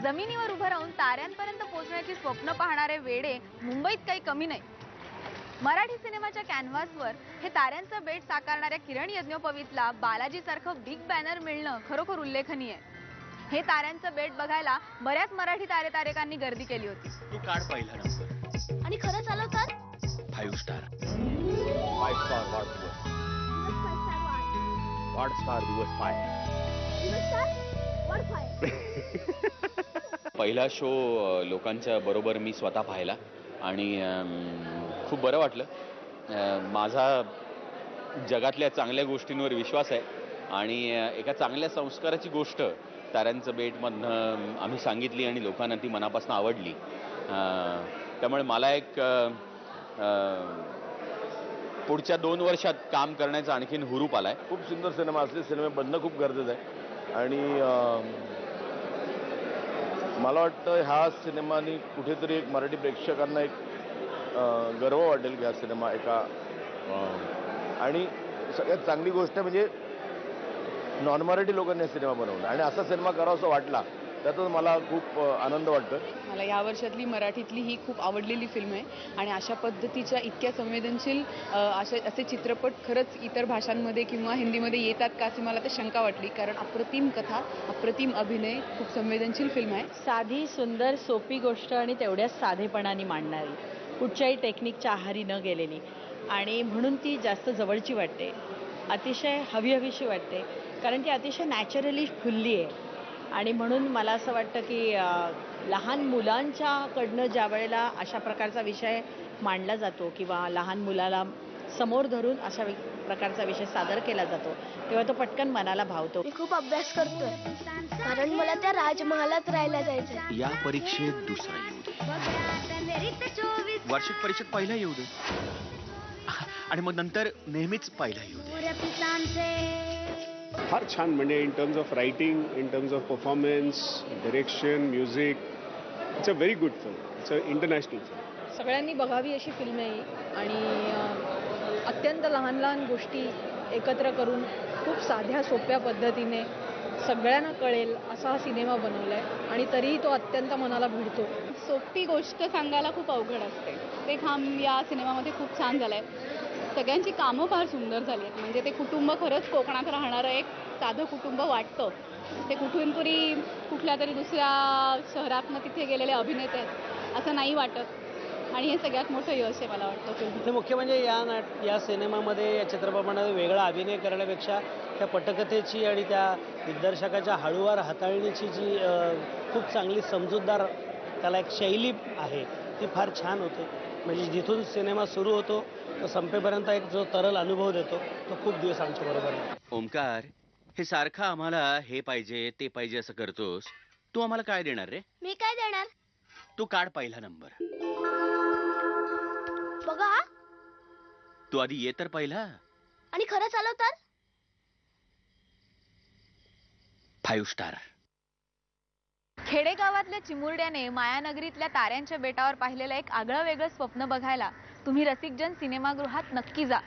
जमिनीवर उभं राहून ताऱ्यांपर्यंत पोहोचण्याची स्वप्न पाहणारे वेडे मुंबईत काही कमी नाही. मराठी सिनेमाच्या कॅनव्हासवर हे ताऱ्यांचं बेट साकारणाऱ्या किरण यज्ञोपवीतला बालाजी सारखं बिग बॅनर मिळणं खरोखर उल्लेखनीय आहे. हे ताऱ्यांचं बेट बघायला बऱ्याच मराठी तारेतारेकांनी गर्दी केली होती. तू काढ पहिला नंबर आणि खरंच आलो तर 5 स्टार. 5 स्टार वाढ स्टार दिवस 5. पहिला शो लोकांच्या बरोबर मी स्वतः पाहिला आणि खूप बरं वाटलं. माझा जगातल्या चांगल्या गोष्टींवर विश्वास आहे आणि एका चांगल्या संस्काराची गोष्ट ताऱ्यांचं बेटमधनं आम्ही सांगितली आणि लोकांना ती मनापासून आवडली. त्यामुळे मला एक पुढच्या 2 वर्षात काम करण्याचा आणखीन हुरूप आलाय. खूप सुंदर सिनेमा असले सिनेमे बनणं खूप गरजेचं आहे आणि मला वाटतं ह्या सिनेमानी कुठेतरी एक मराठी प्रेक्षकांना एक गर्व वाटेल की हा सिनेमा एका आणि सगळ्यात चांगली गोष्ट म्हणजे नॉन मराठी लोकांनी हा सिनेमा बनवला आणि असा सिनेमा करावा असं वाटला त्यातच मला खूप आनंद वाटतो. मला या वर्षातली मराठीतली ही खूप आवडलेली फिल्म आहे आणि अशा पद्धतीच्या इतक्या संवेदनशील असे चित्रपट खरंच इतर भाषांमध्ये किंवा हिंदीमध्ये येतात का अशी मला तर शंका वाटली. कारण अप्रतिम कथा, अप्रतिम अभिनय, खूप संवेदनशील फिल्म आहे. साधी सुंदर सोपी गोष्ट आणि तेवढ्याच साधेपणाने मांडणारी, कुठच्याही टेक्निकच्या आहारी न गेलेली आणि म्हणून ती जास्त जवळची वाटते, अतिशय हवीहवीशी वाटते कारण ती अतिशय नॅचरली खुलली आहे. आणि म्हणून मला असं वाटतं की लहान मुलांच्याकडनं ज्या वेळेला अशा प्रकारचा विषय मांडला जातो किंवा लहान मुलाला समोर धरून अशा प्रकारचा विषय सादर केला जातो तेव्हा तो पटकन मनाला भावतो. मी खूप अभ्यास करतोय कारण मला त्या राजमहालात राहायला जायचंय. या परीक्षेत दुसरा येऊ दे, वार्षिक परीक्षेत पहिला येऊ दे आणि मग नंतर नेहमीच पहिला येऊ दे. फार छान म्हणजे in terms of writing, in terms of performance, direction, music, it's a very good film. It's a international film. सगळ्यांनी बघावी अशी फिल्म आहे आणि अत्यंत लहान लहान गोष्टी एकत्र करून खूप साध्या सोप्या पद्धतीने सगळ्यांना कळेल असा हा सिनेमा बनवला आहे आणि तरीही तो अत्यंत मनाला भिडतो. सोपी गोष्ट सांगायला खूप अवघड असते, ते काम या सिनेमामध्ये खूप छान झालंय. सगळ्यांची कामं फार सुंदर झाली आहेत. म्हणजे ते कुटुंब खरंच कोकणात राहणारं एक साधं कुटुंब वाटतं. ते कुठून तरी कुठल्या तरी दुसऱ्या शहरातनं तिथे गेलेले अभिनेते आहेत असं नाही वाटत आणि हे सगळ्यात मोठं यश आहे मला वाटतं फिल्म. मुख्य म्हणजे या सिनेमामध्ये या चित्रपटामध्ये वेगळा अभिनय करण्यापेक्षा त्या पटकथेची आणि त्या दिग्दर्शकाच्या हळूवार हाताळणीची जी खूप चांगली समजूतदार त्याला एक शैली आहे ती फार छान होते. म्हणजे जिथून सिनेमा सुरू होतो तो संपेपर्यंत एक जो तरल अनुभव देतो तो खूप दिवस आमच्या बरोबर आहे. ओमकार, हे सारखं आम्हाला हे पाहिजे ते पाहिजे असं करतोस, तू आम्हाला काय देणार रे? मी काय देणार? तू काढ पहिला नंबर. बघा तू आधी ये तर पहिला. आणि खरंच आलो तर 5 स्टार. खेडेगावातल्या चिमुरड्याने मायानगरीतल्या ताऱ्यांच्या बेटावर पाहिलेलं एक आगळं वेगळं स्वप्न बघायला तुम्ही रसिकजन सिनेमागृहात नक्की जा.